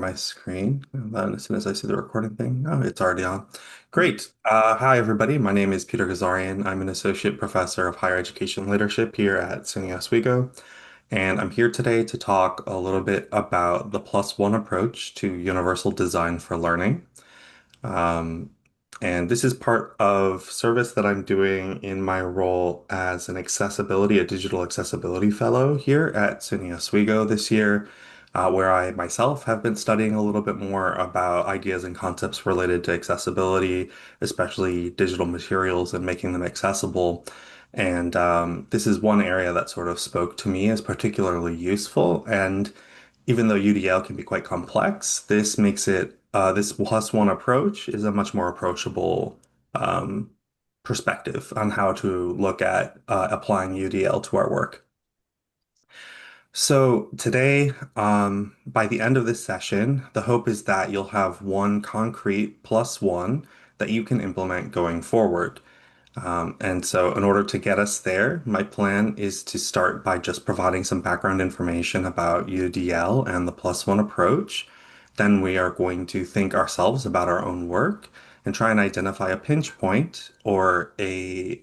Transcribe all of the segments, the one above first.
my screen. And then as soon as I see the recording thing, oh, it's already on. Great. Hi, everybody. My name is Peter Ghazarian. I'm an associate professor of higher education leadership here at SUNY Oswego. And I'm here today to talk a little bit about the plus one approach to universal design for learning. Um, and this is part of service that I'm doing in my role as a digital accessibility fellow here at SUNY Oswego this year, where I myself have been studying a little bit more about ideas and concepts related to accessibility, especially digital materials and making them accessible. And this is one area that sort of spoke to me as particularly useful. And even though UDL can be quite complex, this plus one approach is a much more approachable um, perspective on how to look at applying UDL to our work. So today, by the end of this session, the hope is that you'll have one concrete plus one that you can implement going forward. And so in order to get us there, my plan is to start by just providing some background information about UDL and the plus one approach. Then we are going to think ourselves about our own work and try and identify a pinch point or a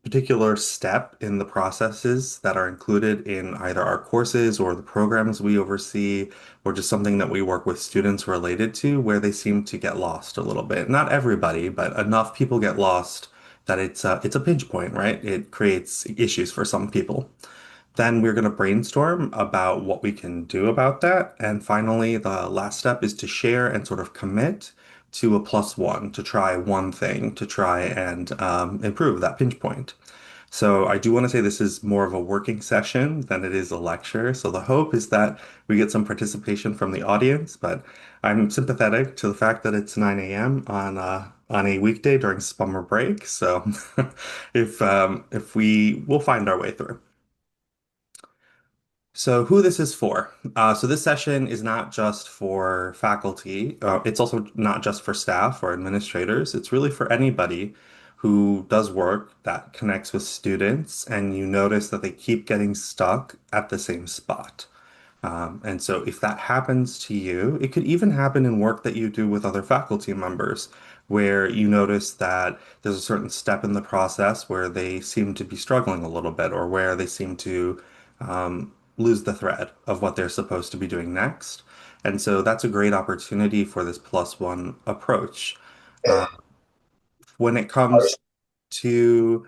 particular step in the processes that are included in either our courses or the programs we oversee, or just something that we work with students related to where they seem to get lost a little bit. Not everybody, but enough people get lost that it's a pinch point, right? It creates issues for some people. Then we're going to brainstorm about what we can do about that. And finally, the last step is to share and sort of commit to a plus one, to try one thing, to try and improve that pinch point. So I do want to say this is more of a working session than it is a lecture. So the hope is that we get some participation from the audience, but I'm sympathetic to the fact that it's 9 a.m. On a weekday during summer break. So if we will find our way through. So who this is for? So this session is not just for faculty. It's also not just for staff or administrators. It's really for anybody who does work that connects with students and you notice that they keep getting stuck at the same spot. And so if that happens to you, it could even happen in work that you do with other faculty members, where you notice that there's a certain step in the process where they seem to be struggling a little bit, or where they seem to lose the thread of what they're supposed to be doing next. And so that's a great opportunity for this plus one approach. Uh, when it comes to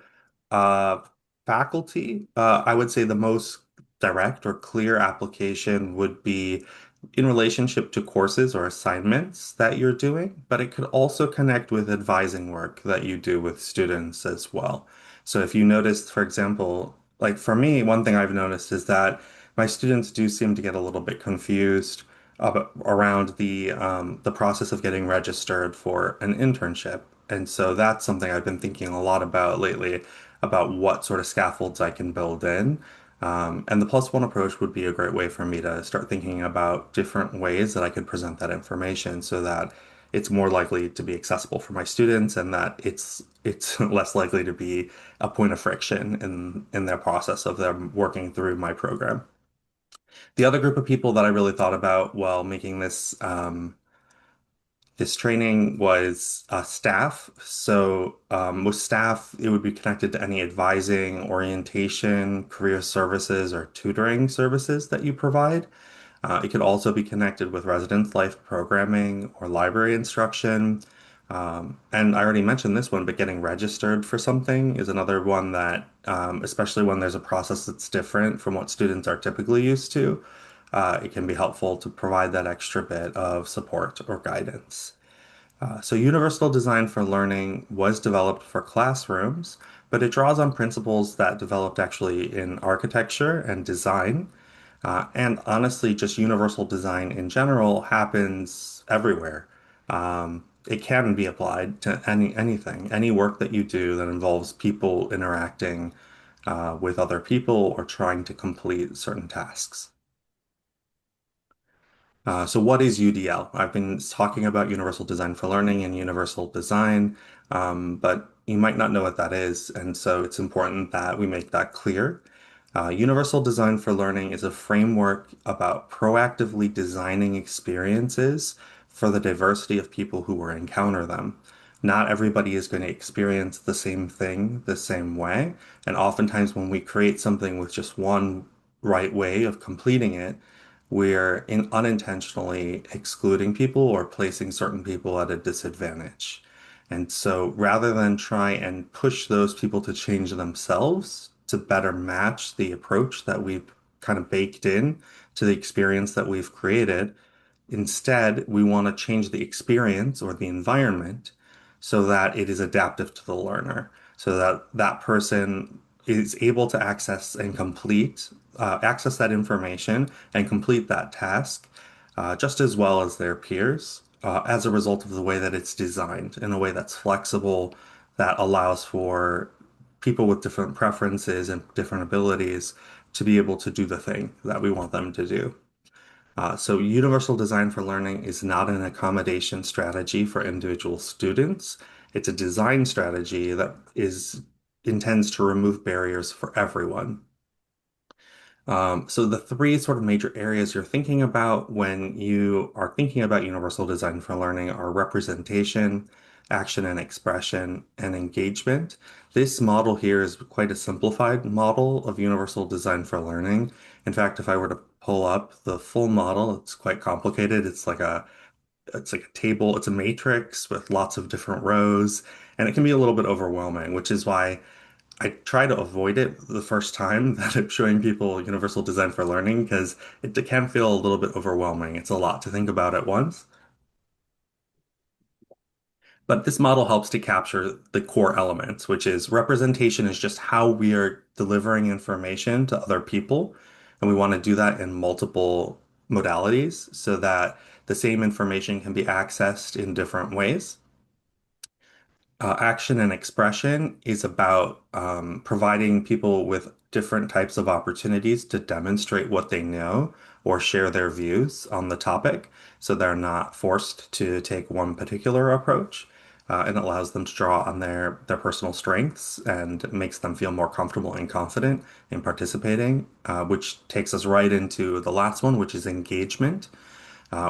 uh, faculty, I would say the most direct or clear application would be in relationship to courses or assignments that you're doing, but it could also connect with advising work that you do with students as well. So if you noticed, for example, like for me, one thing I've noticed is that my students do seem to get a little bit confused around the process of getting registered for an internship. And so that's something I've been thinking a lot about lately, about what sort of scaffolds I can build in. And the plus one approach would be a great way for me to start thinking about different ways that I could present that information so that it's more likely to be accessible for my students and that it's less likely to be a point of friction in their process of them working through my program. The other group of people that I really thought about while making this training was staff. So with staff, it would be connected to any advising, orientation, career services, or tutoring services that you provide. It could also be connected with residence life programming or library instruction. And I already mentioned this one, but getting registered for something is another one that, especially when there's a process that's different from what students are typically used to, it can be helpful to provide that extra bit of support or guidance. So Universal Design for Learning was developed for classrooms, but it draws on principles that developed actually in architecture and design. And honestly, just universal design in general happens everywhere. It can be applied to anything, any work that you do that involves people interacting with other people or trying to complete certain tasks. So what is UDL? I've been talking about Universal Design for Learning and Universal Design, but you might not know what that is, and so it's important that we make that clear. Universal Design for Learning is a framework about proactively designing experiences for the diversity of people who will encounter them. Not everybody is going to experience the same thing the same way, and oftentimes when we create something with just one right way of completing it, unintentionally excluding people or placing certain people at a disadvantage. And so rather than try and push those people to change themselves to better match the approach that we've kind of baked in to the experience that we've created, instead, we want to change the experience or the environment so that it is adaptive to the learner, so that that person is able to access that information and complete that task just as well as their peers as a result of the way that it's designed in a way that's flexible, that allows for people with different preferences and different abilities to be able to do the thing that we want them to do. So universal design for learning is not an accommodation strategy for individual students. It's a design strategy that is intends to remove barriers for everyone. So the three sort of major areas you're thinking about when you are thinking about universal design for learning are representation, action and expression, and engagement. This model here is quite a simplified model of universal design for learning. In fact, if I were to pull up the full model, it's quite complicated. It's like a table, it's a matrix with lots of different rows, and it can be a little bit overwhelming, which is why I try to avoid it the first time that I'm showing people universal design for learning because it can feel a little bit overwhelming. It's a lot to think about at once. But this model helps to capture the core elements, which is representation is just how we are delivering information to other people. And we want to do that in multiple modalities so that the same information can be accessed in different ways. Action and expression is about providing people with different types of opportunities to demonstrate what they know or share their views on the topic, so they're not forced to take one particular approach. And it allows them to draw on their personal strengths and makes them feel more comfortable and confident in participating, which takes us right into the last one, which is engagement,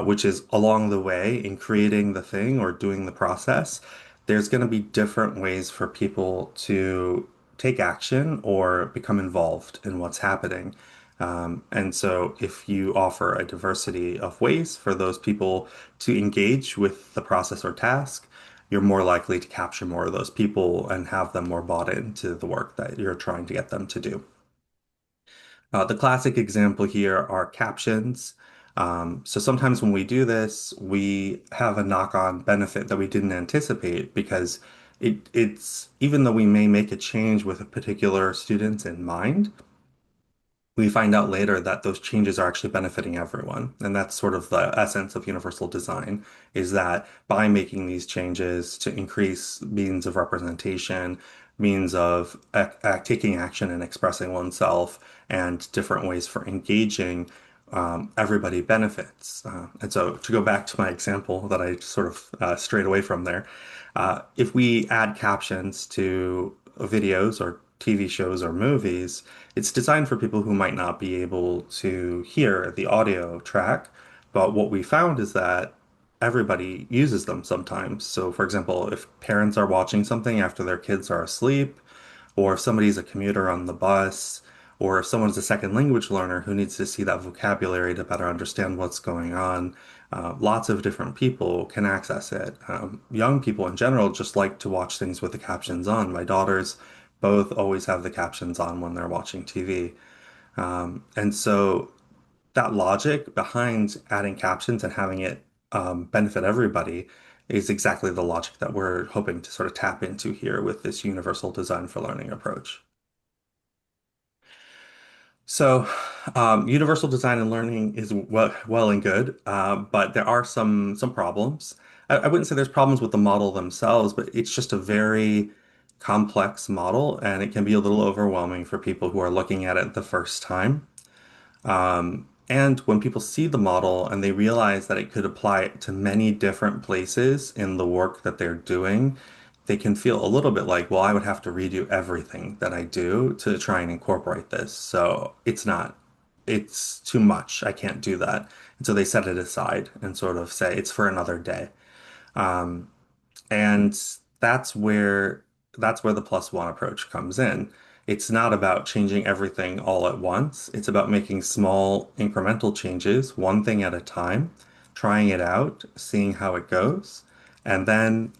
which is along the way in creating the thing or doing the process. There's going to be different ways for people to take action or become involved in what's happening. And so, if you offer a diversity of ways for those people to engage with the process or task, you're more likely to capture more of those people and have them more bought into the work that you're trying to get them to do. The classic example here are captions. So sometimes when we do this, we have a knock-on benefit that we didn't anticipate because it's even though we may make a change with a particular student in mind, we find out later that those changes are actually benefiting everyone. And that's sort of the essence of universal design, is that by making these changes to increase means of representation, means of taking action and expressing oneself, and different ways for engaging, everybody benefits. And so to go back to my example that I sort of strayed away from there, if we add captions to videos or TV shows or movies, it's designed for people who might not be able to hear the audio track. But what we found is that everybody uses them sometimes. So, for example, if parents are watching something after their kids are asleep, or if somebody's a commuter on the bus, or if someone's a second language learner who needs to see that vocabulary to better understand what's going on, lots of different people can access it. Young people in general just like to watch things with the captions on. My daughters both always have the captions on when they're watching TV. And so that logic behind adding captions and having it benefit everybody is exactly the logic that we're hoping to sort of tap into here with this universal design for learning approach. So, universal design and learning is well and good, but there are some problems. I wouldn't say there's problems with the model themselves, but it's just a very complex model, and it can be a little overwhelming for people who are looking at it the first time. And when people see the model and they realize that it could apply to many different places in the work that they're doing, they can feel a little bit like, well, I would have to redo everything that I do to try and incorporate this. So it's too much. I can't do that. And so they set it aside and sort of say it's for another day. And that's where that's where the plus one approach comes in. It's not about changing everything all at once. It's about making small incremental changes, one thing at a time, trying it out, seeing how it goes, and then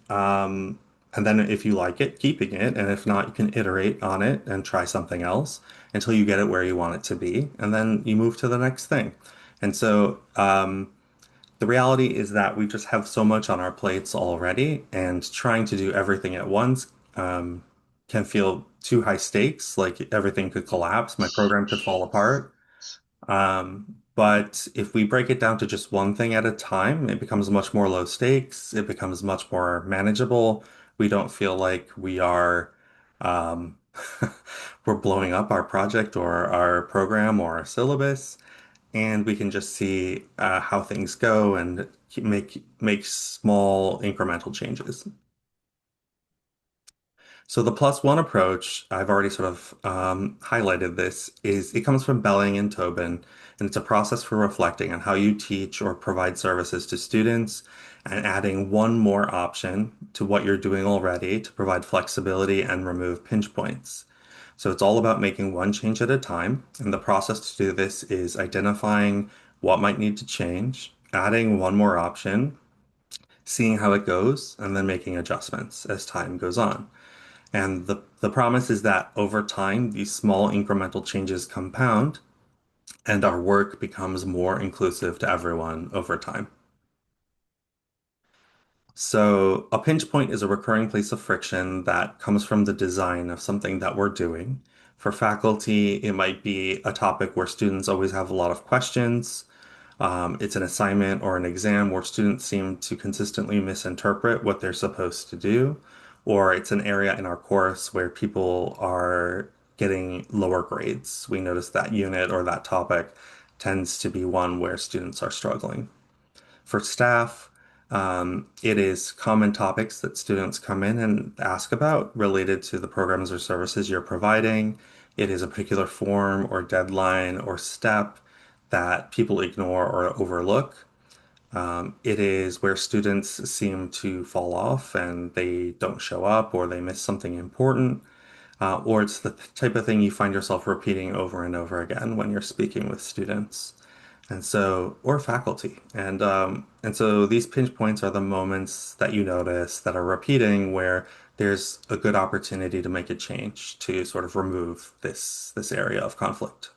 if you like it, keeping it, and if not, you can iterate on it and try something else until you get it where you want it to be, and then you move to the next thing. And so the reality is that we just have so much on our plates already, and trying to do everything at once can feel too high stakes, like everything could collapse, my program could fall apart. But if we break it down to just one thing at a time, it becomes much more low stakes, it becomes much more manageable. We don't feel like we are um, we're blowing up our project or our program or our syllabus, and we can just see how things go and make small incremental changes. So the plus one approach, I've already sort of highlighted this, is it comes from Belling and Tobin, and it's a process for reflecting on how you teach or provide services to students and adding one more option to what you're doing already to provide flexibility and remove pinch points. So it's all about making one change at a time, and the process to do this is identifying what might need to change, adding one more option, seeing how it goes, and then making adjustments as time goes on. And the promise is that over time, these small incremental changes compound and our work becomes more inclusive to everyone over time. So a pinch point is a recurring place of friction that comes from the design of something that we're doing. For faculty, it might be a topic where students always have a lot of questions. It's an assignment or an exam where students seem to consistently misinterpret what they're supposed to do, or it's an area in our course where people are getting lower grades. We notice that unit or that topic tends to be one where students are struggling. For staff, it is common topics that students come in and ask about related to the programs or services you're providing. It is a particular form or deadline or step that people ignore or overlook. It is where students seem to fall off and they don't show up or they miss something important. Or it's the type of thing you find yourself repeating over and over again when you're speaking with students. And so, or faculty. And so these pinch points are the moments that you notice that are repeating where there's a good opportunity to make a change to sort of remove this area of conflict.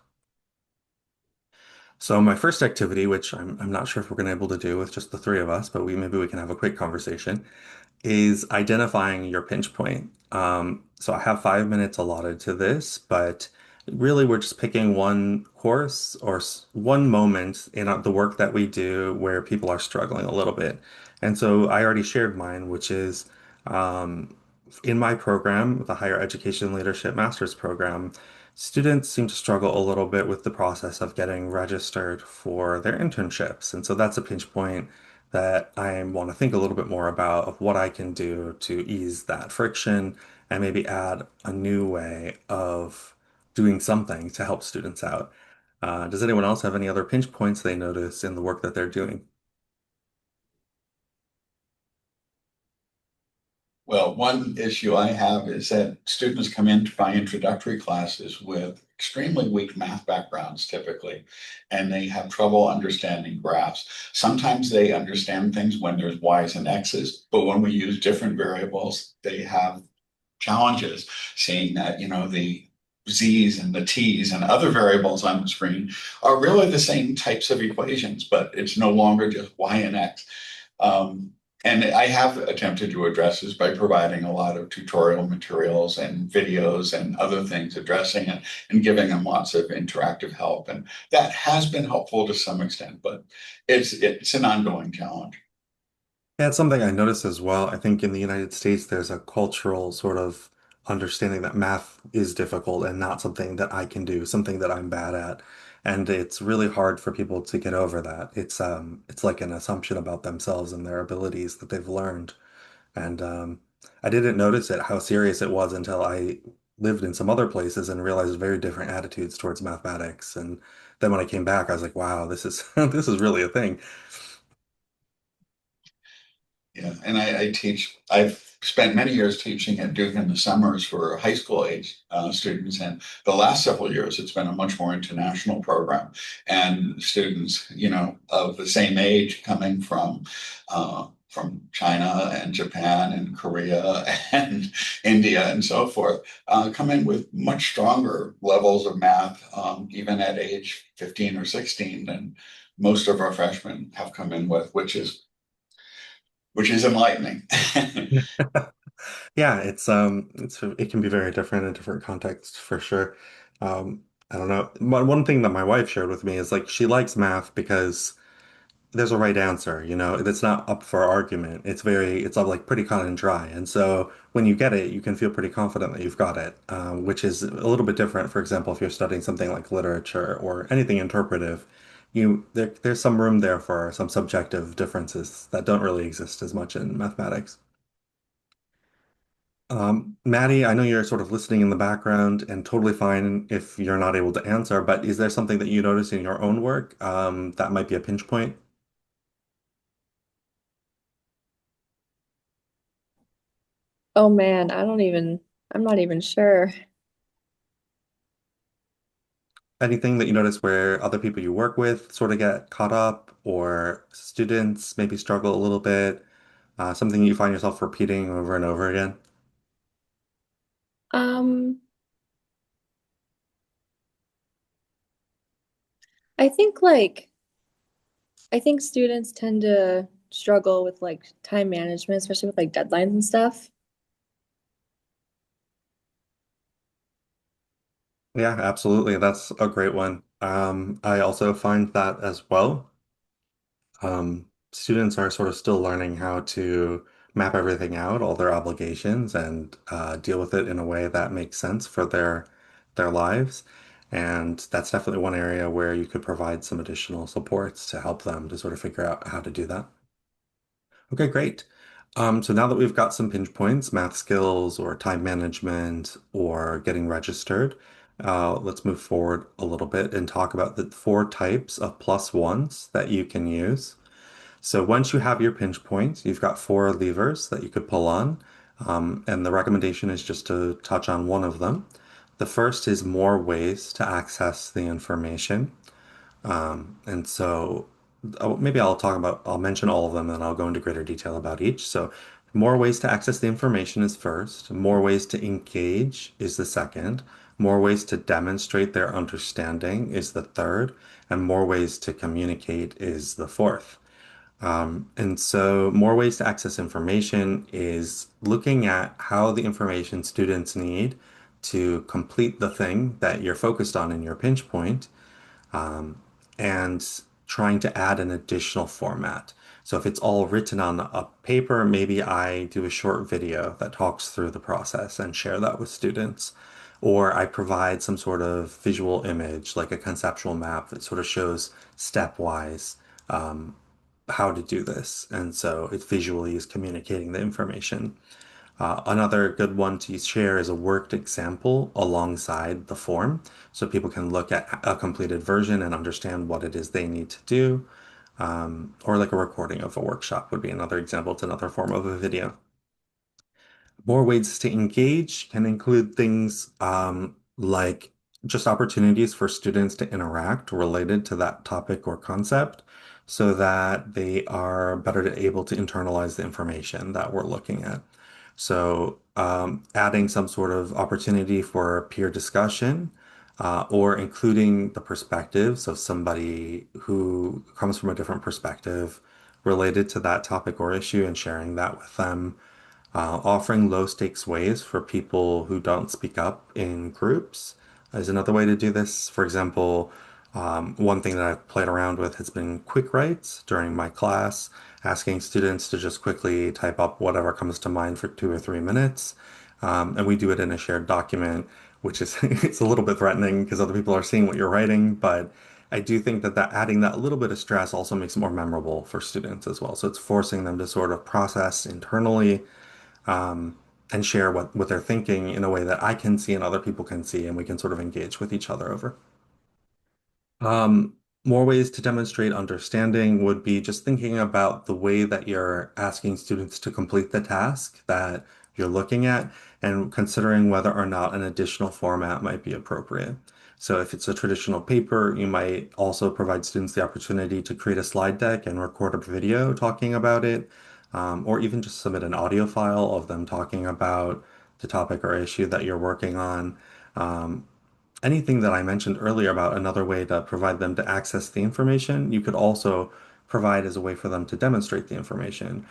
So my first activity, which I'm not sure if we're going to be able to do with just the three of us, but maybe we can have a quick conversation, is identifying your pinch point. So I have 5 minutes allotted to this, but really we're just picking one course or one moment in the work that we do where people are struggling a little bit. And so I already shared mine, which is um, in my program, the Higher Education Leadership Master's Program, students seem to struggle a little bit with the process of getting registered for their internships. And so that's a pinch point that I want to think a little bit more about of what I can do to ease that friction and maybe add a new way of doing something to help students out. Does anyone else have any other pinch points they notice in the work that they're doing? Well, one issue I have is that students come into my introductory classes with extremely weak math backgrounds typically, and they have trouble understanding graphs. Sometimes they understand things when there's y's and x's, but when we use different variables, they have challenges seeing that, the z's and the t's and other variables on the screen are really the same types of equations, but it's no longer just y and x. Um, and I have attempted to address this by providing a lot of tutorial materials and videos and other things addressing it and giving them lots of interactive help. And that has been helpful to some extent, but it's an ongoing challenge. Yeah, it's something I noticed as well. I think in the United States, there's a cultural sort of understanding that math is difficult and not something that I can do, something that I'm bad at. And it's really hard for people to get over that. It's like an assumption about themselves and their abilities that they've learned. And I didn't notice it, how serious it was until I lived in some other places and realized very different attitudes towards mathematics. And then when I came back, I was like, wow, this is this is really a thing. Yeah, and I teach. I've spent many years teaching at Duke in the summers for high school age students, and the last several years it's been a much more international program. And students, of the same age, coming from China and Japan and Korea and India and so forth, come in with much stronger levels of math, even at age 15 or 16 than most of our freshmen have come in with, which is enlightening. Yeah, it can be very different in different contexts for sure. I don't know. One thing that my wife shared with me is like she likes math because there's a right answer, it's not up for argument. It's all like pretty cut and dry. And so when you get it, you can feel pretty confident that you've got it, which is a little bit different. For example, if you're studying something like literature or anything interpretive, there's some room there for some subjective differences that don't really exist as much in mathematics. Maddie, I know you're sort of listening in the background and totally fine if you're not able to answer, but is there something that you notice in your own work, that might be a pinch point? Oh man, I'm not even sure. Anything that you notice where other people you work with sort of get caught up or students maybe struggle a little bit, something you find yourself repeating over and over again? Um, I think like I think students tend to struggle with like time management, especially with like deadlines and stuff. Yeah, absolutely. That's a great one. I also find that as well. Students are sort of still learning how to map everything out, all their obligations, and deal with it in a way that makes sense for their lives. And that's definitely one area where you could provide some additional supports to help them to sort of figure out how to do that. Okay, great. So now that we've got some pinch points, math skills or time management or getting registered, let's move forward a little bit and talk about the four types of plus ones that you can use. So once you have your pinch points, you've got four levers that you could pull on. And the recommendation is just to touch on one of them. The first is more ways to access the information. And so maybe I'll mention all of them and I'll go into greater detail about each. So more ways to access the information is first, more ways to engage is the second, more ways to demonstrate their understanding is the third, and more ways to communicate is the fourth. And so more ways to access information is looking at how the information students need to complete the thing that you're focused on in your pinch point, and trying to add an additional format. So if it's all written on a paper, maybe I do a short video that talks through the process and share that with students. Or I provide some sort of visual image, like a conceptual map that sort of shows stepwise how to do this. And so it visually is communicating the information. Another good one to share is a worked example alongside the form, so people can look at a completed version and understand what it is they need to do. Or like a recording of a workshop would be another example. It's another form of a video. More ways to engage can include things like just opportunities for students to interact related to that topic or concept so that they are better able to internalize the information that we're looking at. So, adding some sort of opportunity for peer discussion, or including the perspective, so somebody who comes from a different perspective related to that topic or issue and sharing that with them. Offering low stakes ways for people who don't speak up in groups is another way to do this. For example, one thing that I've played around with has been quick writes during my class, asking students to just quickly type up whatever comes to mind for 2 or 3 minutes. And we do it in a shared document, which is it's a little bit threatening because other people are seeing what you're writing, but I do think that adding that little bit of stress also makes it more memorable for students as well. So it's forcing them to sort of process internally, and share what they're thinking in a way that I can see and other people can see, and we can sort of engage with each other over. Um, More ways to demonstrate understanding would be just thinking about the way that you're asking students to complete the task that you're looking at and considering whether or not an additional format might be appropriate. So if it's a traditional paper, you might also provide students the opportunity to create a slide deck and record a video talking about it, or even just submit an audio file of them talking about the topic or issue that you're working on. Um, Anything that I mentioned earlier about another way to provide them to access the information, you could also provide as a way for them to demonstrate the information.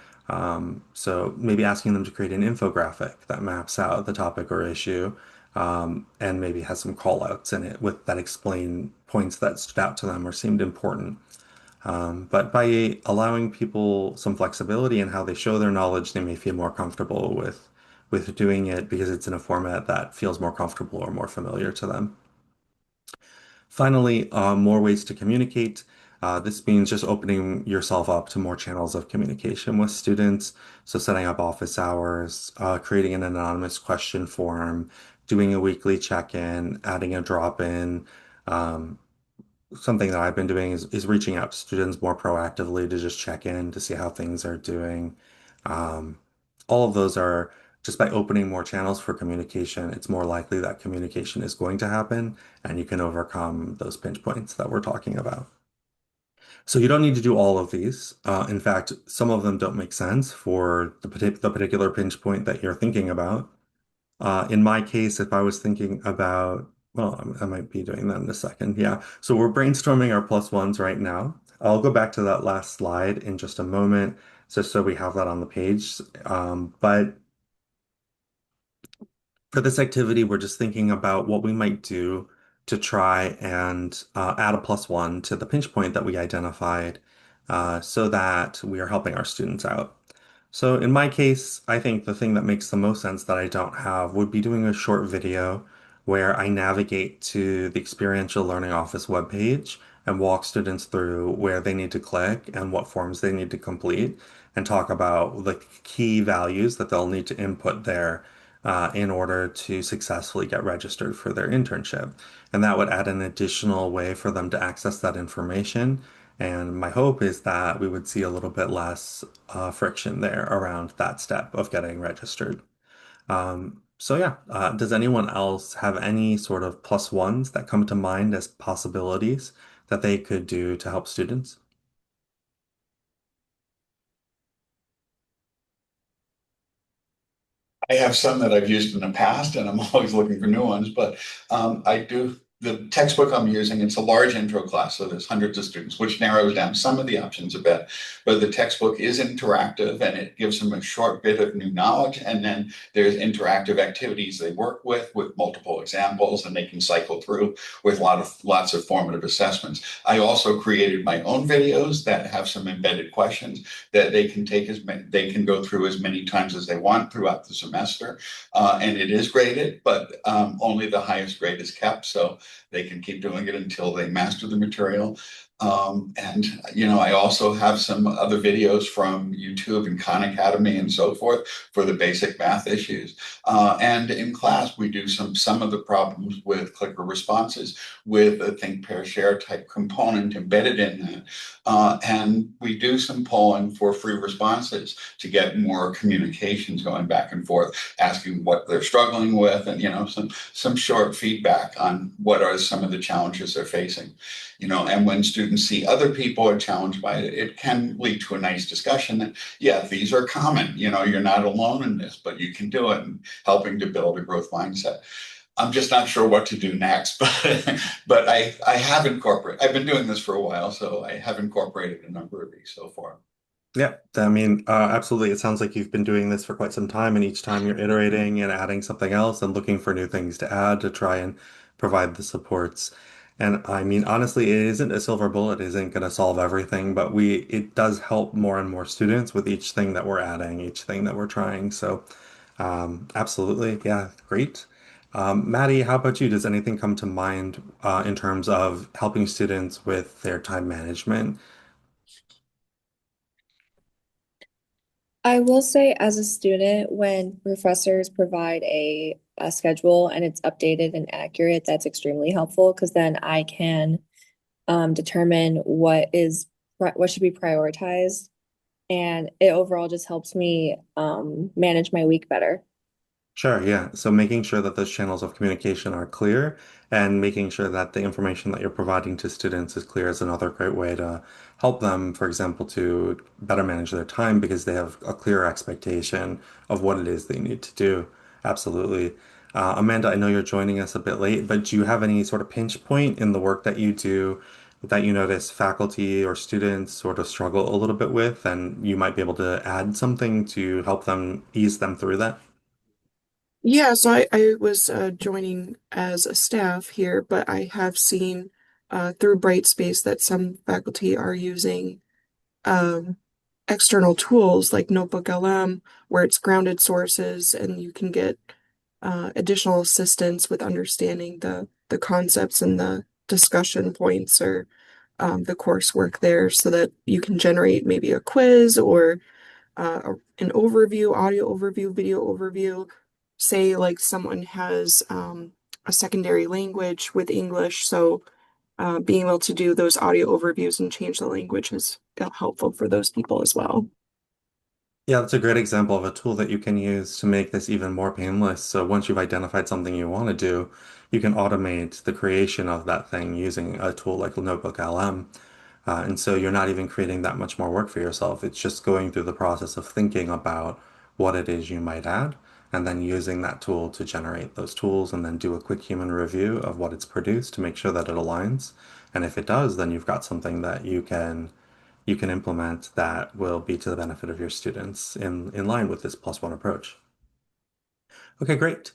So maybe asking them to create an infographic that maps out the topic or issue, and maybe has some call outs in it with that explain points that stood out to them or seemed important. But by allowing people some flexibility in how they show their knowledge, they may feel more comfortable with doing it because it's in a format that feels more comfortable or more familiar to them. Finally, more ways to communicate. This means just opening yourself up to more channels of communication with students. So setting up office hours, creating an anonymous question form, doing a weekly check-in, adding a drop-in. Um, Something that I've been doing is reaching out to students more proactively to just check in to see how things are doing. Um, all of those are just by opening more channels for communication, it's more likely that communication is going to happen and you can overcome those pinch points that we're talking about. So you don't need to do all of these. In fact, some of them don't make sense for the particular pinch point that you're thinking about. In my case, if I was thinking about, well, I might be doing that in a second. Yeah. So we're brainstorming our plus ones right now. I'll go back to that last slide in just a moment, just so we have that on the page. But for this activity, we're just thinking about what we might do to try and add a plus one to the pinch point that we identified so that we are helping our students out. So in my case, I think the thing that makes the most sense that I don't have would be doing a short video where I navigate to the Experiential Learning Office webpage and walk students through where they need to click and what forms they need to complete and talk about the key values that they'll need to input there in order to successfully get registered for their internship. And that would add an additional way for them to access that information. And my hope is that we would see a little bit less friction there around that step of getting registered. So yeah, does anyone else have any sort of plus ones that come to mind as possibilities that they could do to help students? I have some that I've used in the past, and I'm always looking for new ones. But I do the textbook I'm using. It's a large intro class, so there's hundreds of students, which narrows down some of the options a bit. But the textbook is interactive, and it gives them a short bit of new knowledge. And then there's interactive activities they work with multiple examples, and they can cycle through with lots of formative assessments. I also created my own videos that have some embedded questions that they can take they can go through as many times as they want throughout the semester. And it is graded, but only the highest grade is kept. So they can keep doing it until they master the material. And I also have some other videos from YouTube and Khan Academy and so forth for the basic math issues. And in class, we do some of the problems with clicker responses with a think, pair, share type component embedded in that. And we do some polling for free responses to get more communications going back and forth, asking what they're struggling with, and some short feedback on what are some of the challenges they're facing. And when students see other people are challenged by it, it can lead to a nice discussion that, yeah, these are common. You're not alone in this, but you can do it, and helping to build a growth mindset. I'm just not sure what to do next, but I have incorporated. I've been doing this for a while, so I have incorporated a number of these so far. Yeah, I mean, absolutely. It sounds like you've been doing this for quite some time, and each time you're iterating and adding something else and looking for new things to add to try and provide the supports. And I mean, honestly, it isn't a silver bullet, it isn't going to solve everything, but it does help more and more students with each thing that we're adding, each thing that we're trying. So, absolutely, yeah, great. Maddie, how about you? Does anything come to mind in terms of helping students with their time management? I will say, as a student, when professors provide a schedule and it's updated and accurate, that's extremely helpful because then I can determine what should be prioritized, and it overall just helps me manage my week better. Sure, yeah. So making sure that those channels of communication are clear and making sure that the information that you're providing to students is clear is another great way to help them, for example, to better manage their time because they have a clear expectation of what it is they need to do. Absolutely. Amanda, I know you're joining us a bit late, but do you have any sort of pinch point in the work that you do that you notice faculty or students sort of struggle a little bit with, and you might be able to add something to help them ease them through that? Yeah, so I was joining as a staff here, but I have seen through Brightspace that some faculty are using um, external tools like Notebook LM, where it's grounded sources and you can get additional assistance with understanding the concepts and the discussion points or the coursework there so that you can generate maybe a quiz or an overview, audio overview, video overview. Say like someone has a secondary language with English, so being able to do those audio overviews and change the language is helpful for those people as well. Yeah, that's a great example of a tool that you can use to make this even more painless. So once you've identified something you want to do, you can automate the creation of that thing using a tool like Notebook LM. And so you're not even creating that much more work for yourself. It's just going through the process of thinking about what it is you might add, and then using that tool to generate those tools, and then do a quick human review of what it's produced to make sure that it aligns. And if it does, then you've got something that you can implement that will be to the benefit of your students in line with this plus one approach. Okay, great.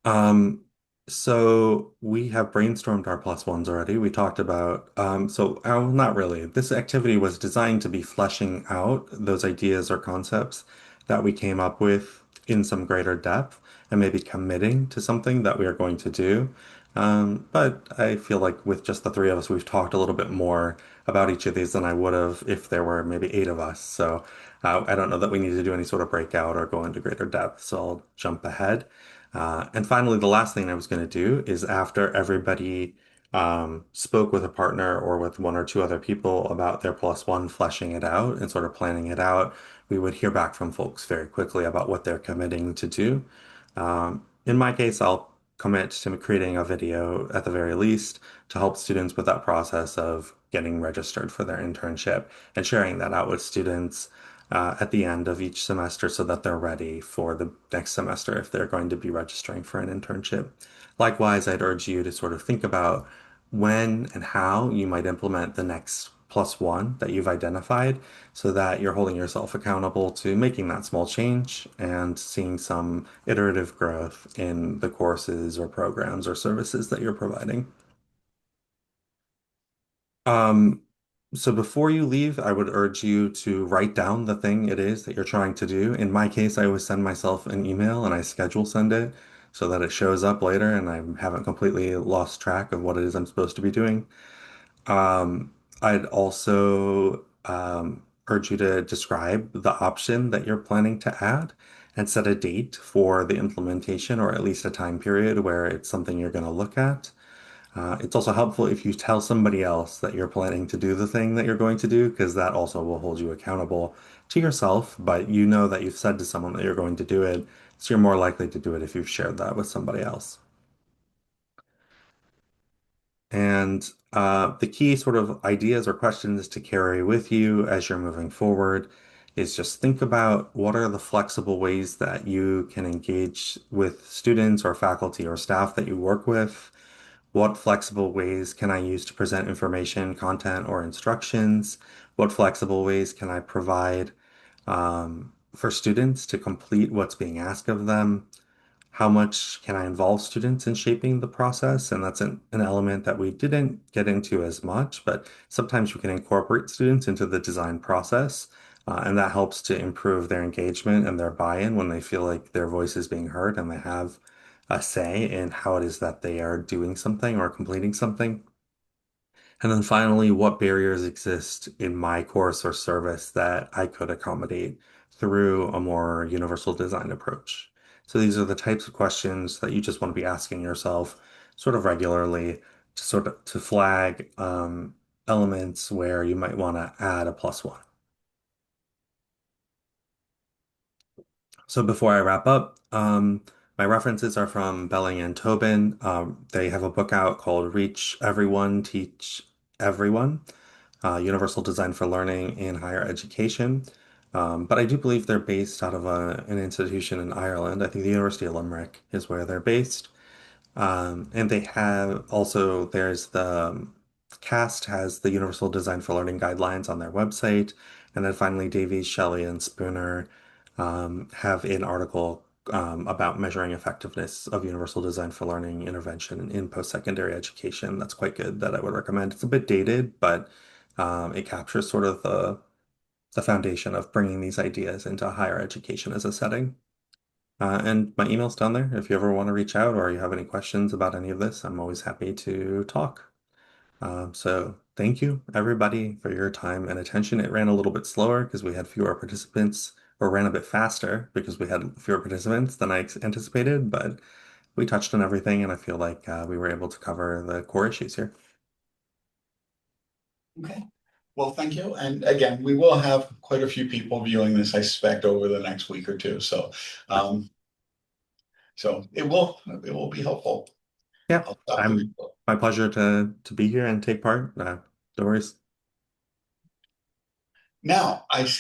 Um, so we have brainstormed our plus ones already. We talked about, not really. This activity was designed to be fleshing out those ideas or concepts that we came up with in some greater depth and maybe committing to something that we are going to do. But I feel like with just the three of us, we've talked a little bit more about each of these than I would have if there were maybe eight of us. So I don't know that we need to do any sort of breakout or go into greater depth. So I'll jump ahead. And finally, the last thing I was going to do is after everybody spoke with a partner or with one or two other people about their plus one, fleshing it out and sort of planning it out, we would hear back from folks very quickly about what they're committing to do. In my case, I'll commit to creating a video at the very least to help students with that process of getting registered for their internship and sharing that out with students at the end of each semester so that they're ready for the next semester if they're going to be registering for an internship. Likewise, I'd urge you to sort of think about when and how you might implement the next plus one that you've identified so that you're holding yourself accountable to making that small change and seeing some iterative growth in the courses or programs or services that you're providing. Um, so before you leave, I would urge you to write down the thing it is that you're trying to do. In my case, I always send myself an email and I schedule send it so that it shows up later and I haven't completely lost track of what it is I'm supposed to be doing. I'd also urge you to describe the option that you're planning to add and set a date for the implementation or at least a time period where it's something you're going to look at. It's also helpful if you tell somebody else that you're planning to do the thing that you're going to do, because that also will hold you accountable to yourself, but you know that you've said to someone that you're going to do it, so you're more likely to do it if you've shared that with somebody else. And the key sort of ideas or questions to carry with you as you're moving forward is just think about what are the flexible ways that you can engage with students or faculty or staff that you work with. What flexible ways can I use to present information, content, or instructions? What flexible ways can I provide for students to complete what's being asked of them? How much can I involve students in shaping the process? And that's an element that we didn't get into as much, but sometimes we can incorporate students into the design process. And that helps to improve their engagement and their buy-in when they feel like their voice is being heard and they have a say in how it is that they are doing something or completing something. And then finally, what barriers exist in my course or service that I could accommodate through a more universal design approach? So these are the types of questions that you just want to be asking yourself sort of regularly to sort of to flag elements where you might want to add a plus one. So before I wrap up, my references are from Belling and Tobin. They have a book out called Reach Everyone, Teach Everyone, Universal Design for Learning in Higher Education. But I do believe they're based out of an institution in Ireland. I think the University of Limerick is where they're based. And they have also, there's the CAST has the Universal Design for Learning guidelines on their website. And then finally, Davies, Shelley, and Spooner have an article about measuring effectiveness of Universal Design for Learning intervention in post-secondary education. That's quite good that I would recommend. It's a bit dated, but it captures sort of the foundation of bringing these ideas into higher education as a setting. And my email's down there. If you ever want to reach out or you have any questions about any of this, I'm always happy to talk. So thank you, everybody, for your time and attention. It ran a little bit slower because we had fewer participants, or ran a bit faster because we had fewer participants than I anticipated, but we touched on everything, and I feel like we were able to cover the core issues here. Okay. Well, thank you. And again, we will have quite a few people viewing this, I suspect, over the next week or two. Um, so it will be helpful. Yeah, I'll stop the I'm recording. my pleasure to be here and take part. No worries. Now, I see